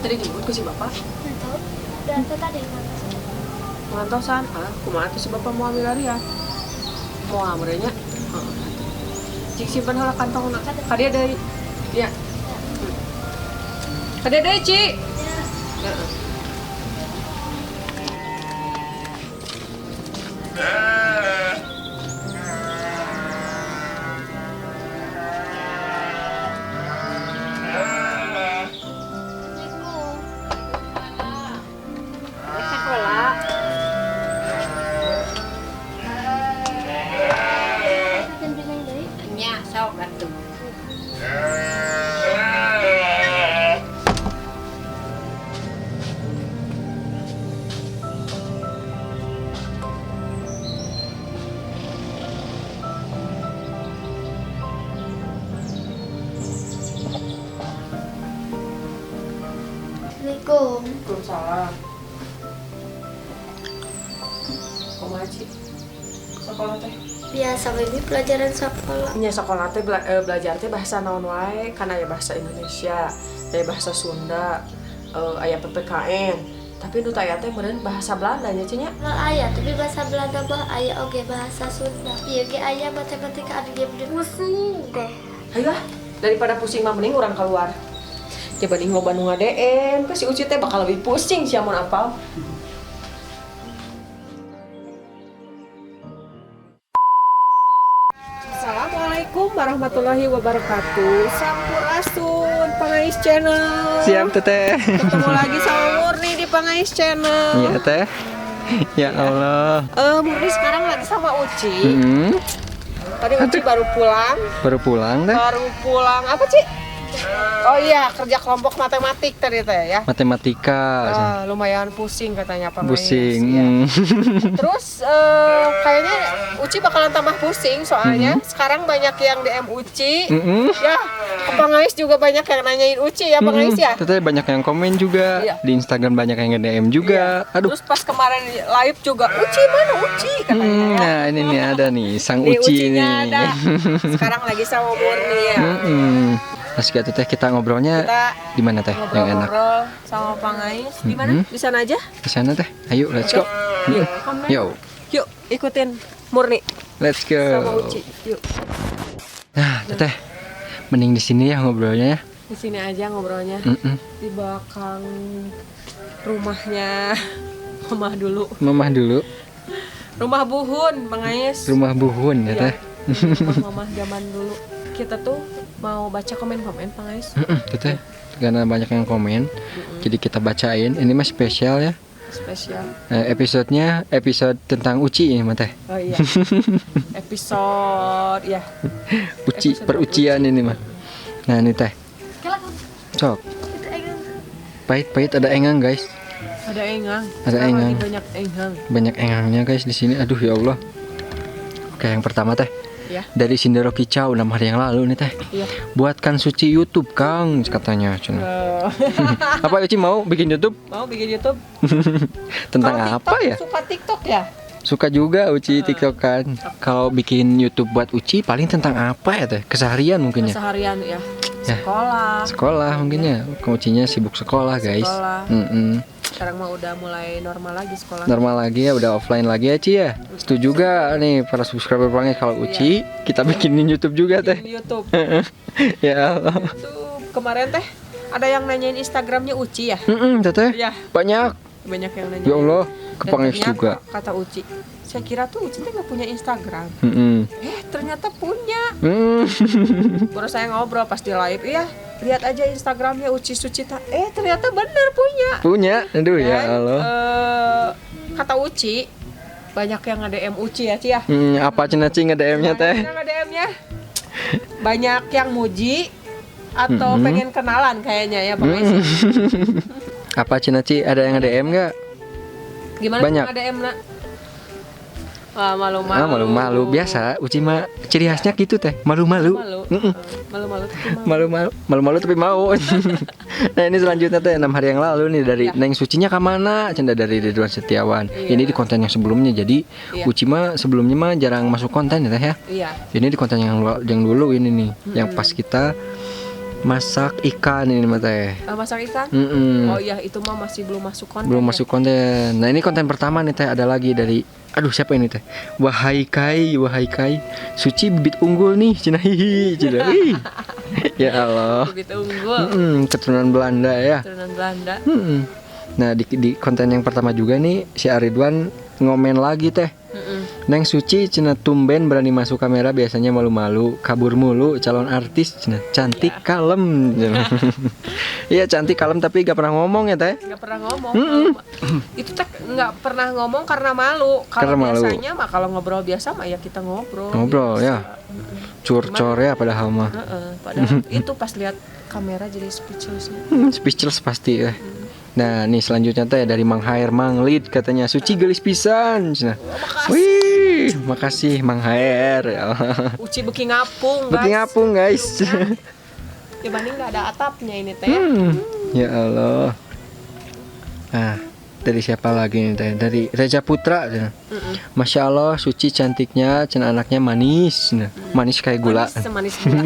tadi dijemput ku si bapak. Entah. Dan tadi Ngantosan, kumaha tuh si bapak mau ambil lari ya? Mau ambilnya? Cik simpen heula kantong nak. Kadia deui. Ya. Kadia deui, Ci. Ya. Assalamualaikum. Waalaikumsalam. Kumaha, Ci? Sekolah teh? Biasa ini pelajaran sekolah. Nya sekolah teh belajar teh bahasa naon wae, kana aya bahasa Indonesia, aya bahasa Sunda, aya PPKN. Tapi nu teh aya teh meureun bahasa Belanda nya cenah. Mal aya tapi bahasa Belanda bah aya oge bahasa Sunda. Ieu ge aya matematika anu game pusing teh. Hayu daripada pusing mah mending urang keluar. Coba nih loba nu ngadeen, pasti Uci teh bakal lebih pusing sih amun apal. Assalamualaikum warahmatullahi wabarakatuh. Sampurasun Pangais Channel. Siap teteh. Ketemu lagi sama Murni di Pangais Channel. Iya teh. Ya Allah. Murni sekarang lagi sama Uci. Tadi Uci Aduh. baru pulang. Baru pulang teh. Baru pulang apa Ci? Oh iya, kerja kelompok matematik tadi teh ya. Matematika. Lumayan pusing katanya Pangais. Pusing. Ya. Terus kayaknya Uci bakalan tambah pusing soalnya sekarang banyak yang DM Uci. Ya, ke Pangais juga banyak yang nanyain Uci ya Pangais ya. Teteh banyak yang komen juga. Iya. Di Instagram banyak yang nge-DM juga. Aduh. Terus pas kemarin live juga Uci mana Uci katanya ya. Nah ini nih ada nih sang Nih, Uci ini. Ucinya ada. Sekarang lagi sama Murni ya. Terus kita teteh kita ngobrolnya Kita di mana teh yang enak? ngobrol sama Pangais. Di mana? Di sana aja. Di sana teh. Ayo let's go. Yuk, Yo, yuk ikutin Murni let's sama go. Uci. Yuk. Nah teteh, mending di sini ya ngobrolnya ya. Di sini aja ngobrolnya. Di belakang rumahnya Mamah dulu. Mamah dulu. Rumah Buhun, Pangais. Rumah Buhun ya Iya. teh. Rumah Mamah zaman dulu. Kita tuh mau baca komen-komen Pangais. Teteh, karena banyak yang komen, jadi kita bacain. Ini mah spesial ya. Spesial. Episodenya episode tentang Uci ini mah teh. Oh iya. Episode ya. Uci, Episode perucian ini mah. Nah ini teh, sok. Pahit-pahit ada engang guys. Ada engang. Ada Sekarang engang. lagi banyak engang. Banyak engangnya guys di sini. Aduh ya Allah. Oke yang pertama teh. Ya. Dari Sindoro Kicau 6 hari yang lalu nih teh. Iya. Buatkan Suci YouTube Kang katanya. Apa Uci mau bikin YouTube? Mau bikin YouTube? Tentang Kalau apa TikTok, ya? Suka TikTok ya? Suka juga Uci TikTok kan. Kalau bikin YouTube buat Uci paling tentang apa ya teh? Keseharian mungkin ya. Keseharian ya. Ya. Sekolah. Sekolah mungkin ya. Ucinya sibuk sekolah guys. Sekolah. Sekarang mah udah mulai normal lagi sekolah. Normal lagi ya, udah offline lagi ya Ci ya. Setuju juga nih para subscriber Pangais kalau Uci kita bikinin YouTube juga teh. Bikin YouTube. Ya Allah. YouTube. Kemarin teh ada yang nanyain Instagramnya Uci ya? Teteh. Iya. Banyak. Banyak yang nanyain. Ya Allah, ke Dan Pangais ternyata, juga. Kata Uci, saya kira tuh Uci teh nggak punya Instagram. Ternyata punya. Baru saya ngobrol pas di live, iya lihat aja Instagramnya Uci Sucita. Ternyata bener punya. Punya. Aduh ya Dan, Allah. kata Uci banyak yang nge-DM Uci ya Ci ya. Apa cina Ci nge-DM-nya teh? Banyak yang nge-DM-nya. Banyak yang muji atau pengen kenalan kayaknya ya Bang Ais. Apa cina Ci ada yang nge-DM nggak? Gimana Banyak. nge-DM nak? Wah, malu-malu. Malu-malu biasa. Uci mah ciri khasnya gitu teh. Malu-malu. Malu-malu tapi mau. Malu-malu tapi mau. Nah ini selanjutnya teh 6 hari yang lalu nih dari Neng Sucinya kemana? Cenda dari Ridwan Setiawan. Iya. Ini di konten yang sebelumnya. Jadi Iya. Uci mah sebelumnya mah jarang masuk konten ya teh ya. Iya. Ini di konten yang dulu ini nih, yang pas kita masak ikan ini mah teh. Masak ikan? Mm-mm. Oh iya, itu mah masih belum masuk konten. Belum ya? masuk konten. Nah ini konten pertama nih teh, ada lagi dari, aduh siapa ini teh? Wahai Kai, Suci bibit unggul nih, cina hihi, cina. Ih. Ya Allah. Bibit unggul. Keturunan Belanda ya. Keturunan Belanda. Nah di konten yang pertama juga nih si Aridwan ngomen lagi teh. Neng Suci cina tumben berani masuk kamera, biasanya malu-malu, kabur mulu, calon artis cina cantik kalem. Iya cantik kalem tapi gak pernah ngomong ya teh. Gak pernah ngomong. Itu teh nggak pernah ngomong karena malu. Karena Kalau malu. biasanya mah kalau ngobrol biasa mah ya kita ngobrol. Ngobrol ya. Curcor ya padahal mah. Padahal itu pas lihat kamera jadi speechless. Speechless pasti ya. Nah nih selanjutnya teh dari Mang Hair Mang Lid, katanya Suci gelis pisan. Nah, wih makasih Mang Hair. Uci beki ngapung guys. Beki ngapung guys. Dibanding nggak ada atapnya ini teh. Ya Allah. Nah dari siapa lagi nih teh? Dari Reza Putra. Masya Allah Suci cantiknya, cina anaknya manis. Nah, manis kayak gula. Manis gula.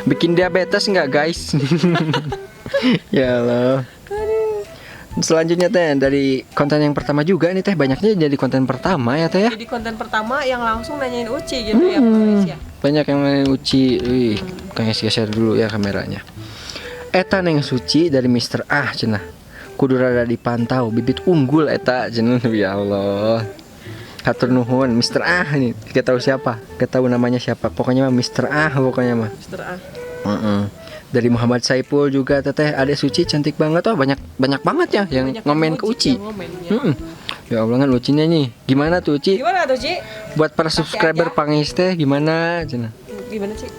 Bikin diabetes nggak guys? Ya Allah. Selanjutnya teh dari konten yang pertama juga nih teh, banyaknya jadi konten pertama ya teh ya. Jadi konten pertama yang langsung nanyain Uci gitu ya guys ya. Banyak yang main Uci. Wih, kayaknya geser dulu ya kameranya. Eta Neng Suci dari Mr. Ah cenah. Kudu rada dipantau, bibit unggul eta cenah. Ya Allah. Hatur nuhun Mr. Ah nih, gak tahu siapa, gak tahu namanya siapa. Pokoknya mah Mr. Ah pokoknya mah. Mr. A. Dari Muhammad Saipul juga teteh, Adek Suci cantik banget. Oh banyak banget ya yang Banyak ngomen ke Uci. ngomen, ya. Ya Allah kan Ucinya nih. Gimana tuh Uci? Gimana tuh Ci? Buat para subscriber Pangis teh gimana cenah? Gimana Ci?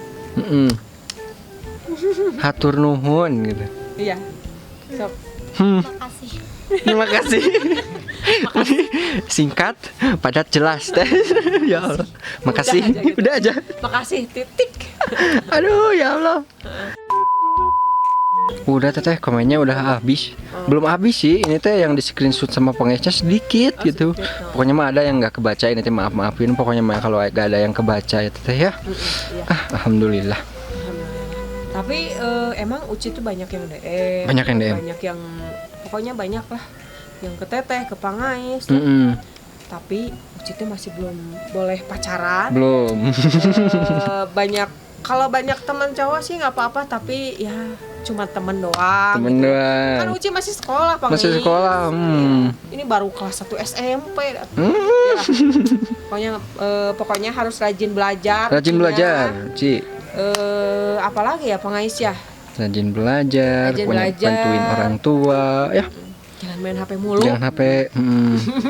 Hatur nuhun gitu. Iya. Sok. Makasih. Terima kasih. Singkat, padat, jelas teh. Ya Allah. Makasih. Udah aja gitu. Udah aja. Makasih titik. Aduh ya Allah. Udah teteh, komennya udah habis. Belum habis sih, ini teh yang di screenshot sama pengesnya sedikit gitu. sedikit, Pokoknya mah ada yang nggak kebaca, ini teh maafin. Pokoknya mah kalau gak ada yang kebaca ya teteh ya. Iya. Alhamdulillah. Tapi emang Uci tuh banyak yang DM. Banyak yang DM. Banyak yang pokoknya banyak lah yang ke Teteh, ke Pangais. Tapi Uci tuh masih belum boleh pacaran. Belum. Kalau banyak teman cowok sih nggak apa-apa, tapi ya cuma temen doang. Temen gitu. doang. Kan Uci masih sekolah, Pangais. Masih sekolah. Ini baru kelas 1 SMP. Ya. Pokoknya harus rajin belajar. Rajin belajar, Ci. Apalagi ya Pangais ya. Rajin belajar, bantuin orang tua ya. Jangan main HP mulu. Jangan HP.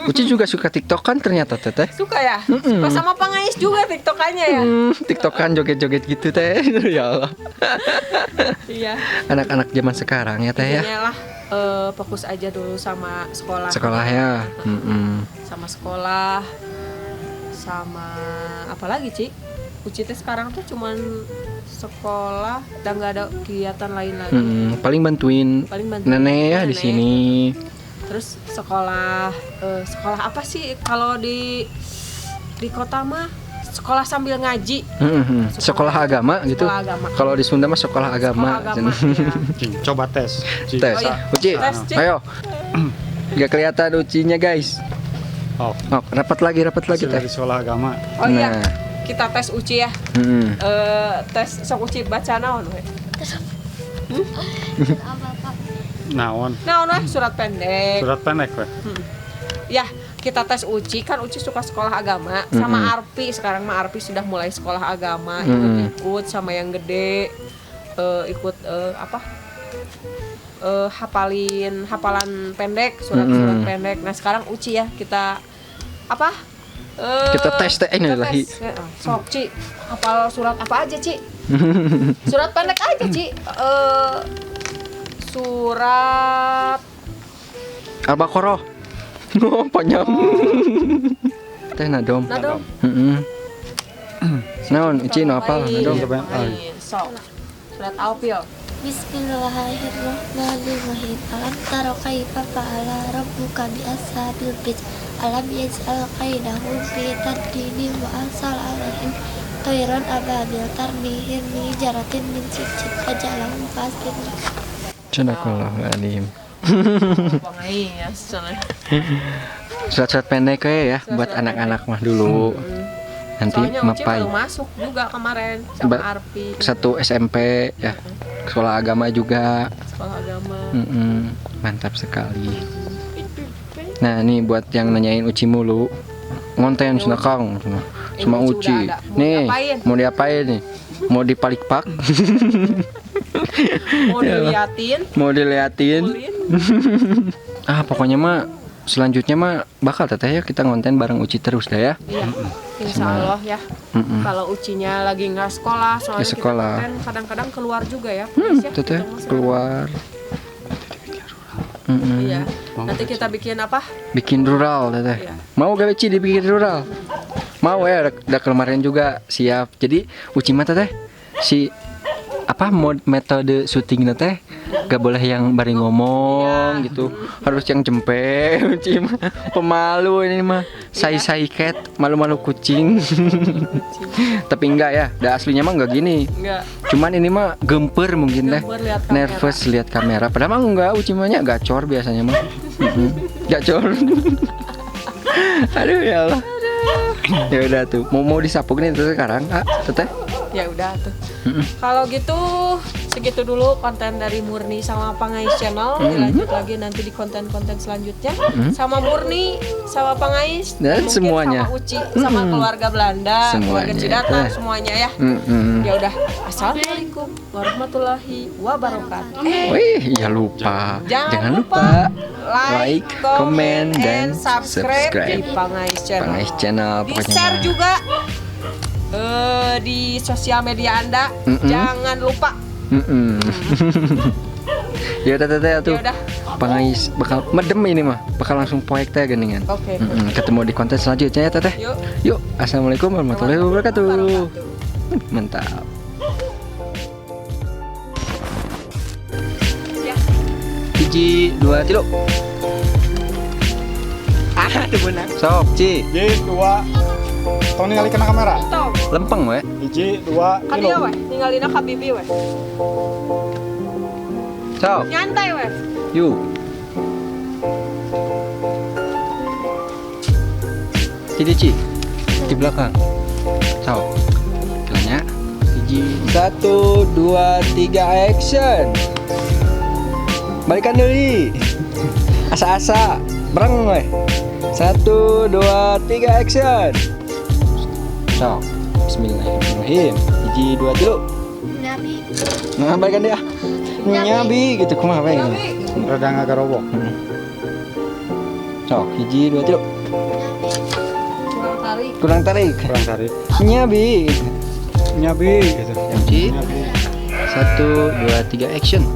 Uci juga suka TikTok kan ternyata teteh. Suka ya? Suka sama Pangais juga TikTokannya ya? TikTokan joget-joget gitu teh. Ya Allah. Iya. Anak-anak zaman sekarang ya teh ya. Intinya lah fokus aja dulu sama sekolah. Sekolah ya. Sama sekolah. Sama apa lagi Ci? Uci teh sekarang tuh cuman sekolah dan nggak ada kegiatan lain lagi. Paling bantuin nenek ya di sini. Terus sekolah apa sih kalau di kota mah sekolah sambil ngaji. Sekolah agama gitu. Kalau di Sunda mah sekolah agama. Ya. Coba tes. Tes. Oh, iya. Uci, Tes, Ci. ayo. Gak kelihatan Ucinya guys. Oh, rapat lagi hasil teh. dari sekolah agama. Oh iya. Nah. Kita tes Uci ya. Tes sok Uci baca naon we? Apa-apa. Naon? Naon we surat pendek. Surat pendek weh. Ya, kita tes Uci kan Uci suka sekolah agama sama Arpi. Sekarang mah Arpi sudah mulai sekolah agama, ikut sama yang gede. Ikut hafalan pendek, surat pendek. Nah, sekarang Uci ya kita kita tes teh ini lagi. Sok Ci, hafal surat apa aja Ci? Surat pendek aja Ci. Surat Al-Baqarah. Oh, panjang. Teh nadom. Naon Uci no apa? Nadom. Sok. Surat Al-Fil. Bismillahirrahmanirrahim. Alam tara kaifa fa'ala rabbuka bi ashabil fil. Alam yaj'al kaidahum fi tadlil wa arsal alaihim Toiron ababil tarmihin mi jaratin min cicit aja lang pastin. Sadaqallahul Pangai ya soalnya. Surat-surat pendek ya buat anak-anak mah dulu. Nanti Soalnya Uci mapai. baru masuk juga kemarin sama Arpi. Satu SMP ya. Sekolah agama juga. Sekolah agama. Mantap sekali. Nah, ini buat yang nanyain Uci mulu. Ngonten sana Kang. Sama Uci Uci. udah ada. Mau Nih, diapain? mau diapain nih? Mau dipalikpak? Mau diliatin. Mau diliatin? Ulin. Pokoknya mah selanjutnya mah bakal teteh ya kita ngonten bareng Uci terus dah ya. Iya. Insya Allah ya. Kalau Ucinya lagi nggak sekolah, soalnya Di sekolah. kita kan kadang-kadang keluar juga ya. Please ya, Teteh kita mau keluar. Iya. Nanti kita bikin apa? Bikin rural teteh. Iya. Mau gak Uci dibikin rural? Mau ya, udah kemarin juga siap. Jadi Uci mah teteh si apa metode syuting teh gak boleh yang bari ngomong gitu, harus yang jempe. Uci mah pemalu ini mah, say cat, malu-malu kucing. Tapi enggak ya, dah aslinya mah enggak gini. Enggak. Cuman ini mah gemper mungkin teh, Gemper lihat kamera. nervous lihat kamera. Padahal mah enggak, Uci mahnya gacor biasanya mah. Gacor. Aduh ya Allah. Ya udah tuh, mau disapu nih tuh sekarang, teteh. Ya udah tuh. Kalau gitu segitu dulu konten dari Murni sama Pangais Channel. Dilanjut lagi nanti di konten-konten selanjutnya sama Murni, sama Pangais, Dan mungkin semuanya. sama Uci, sama keluarga Belanda, keluarga Semuanya. Cidata, semuanya ya. Ya udah. Assalamualaikum warahmatullahi wabarakatuh. Wih, ya lupa. Jangan lupa like, comment, dan subscribe di Pangais Channel. Pangais Channel Di pokoknya share mah. juga di sosial media Anda. Jangan lupa. Ya udah teteh tuh. Ya udah. Pangais bakal medem ini mah, bakal langsung poek teh geningan. Oke. Ketemu di konten selanjutnya ya teteh. Yuk. Yuk, assalamualaikum warahmatullahi wabarakatuh. Mantap. Ya. Hiji, dua, tilu. Aduh benar. Sok, Ci. Hiji, dua. Tong ningali kena kamera. Tong. Lempeng we. Hiji, dua, Kan dia weh, ninggalin ka bibi weh. Sok. Nyantai weh. Yuk. Jadi Ci, di belakang. Sok. Bilangnya. Hiji. 1, 2, 3, action. Balikan dulu. Asa-asa. Bereng weh. 1, 2, 3, action. Sok. Bismillahirrahmanirrahim. Hiji, dua, tilu. Nabi. Nah, balikan dia. Nyabi gitu kumaha we. Rada ngagarobok. Sok, hiji, dua, tilu. Kurang tarik. Kurang tarik. Kurang tarik. Nyabi. Nyabi gitu. Hiji. Nyabi. 1, 2, 3, action.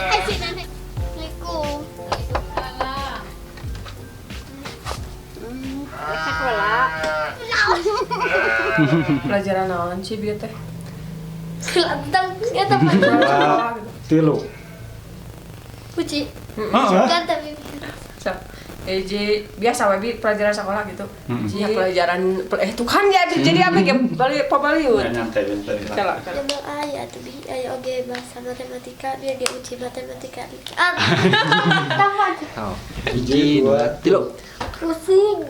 Assalamualaikum. Sekolah. Pelajaran naon sih bieu teh? Kelantang ya teman. Dua, tilu. Uci. Heeh. Ganteng ini. Eji biasa we pelajaran sekolah gitu. Ya pelajaran itu kan ya jadi apa ya pabaliut. Nyantai bentar. Kalau Jambal ayah tuh bi ayah oge bahasa matematika dia ge uji matematika. Tamat. Sok. Hiji, dua, tilu. Pusing.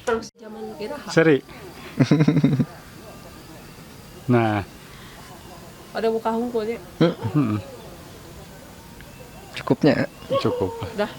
terus zaman kira Seri. Nah, ada buka hungkulnya. hmm, Cukupnya. cukup. Udah.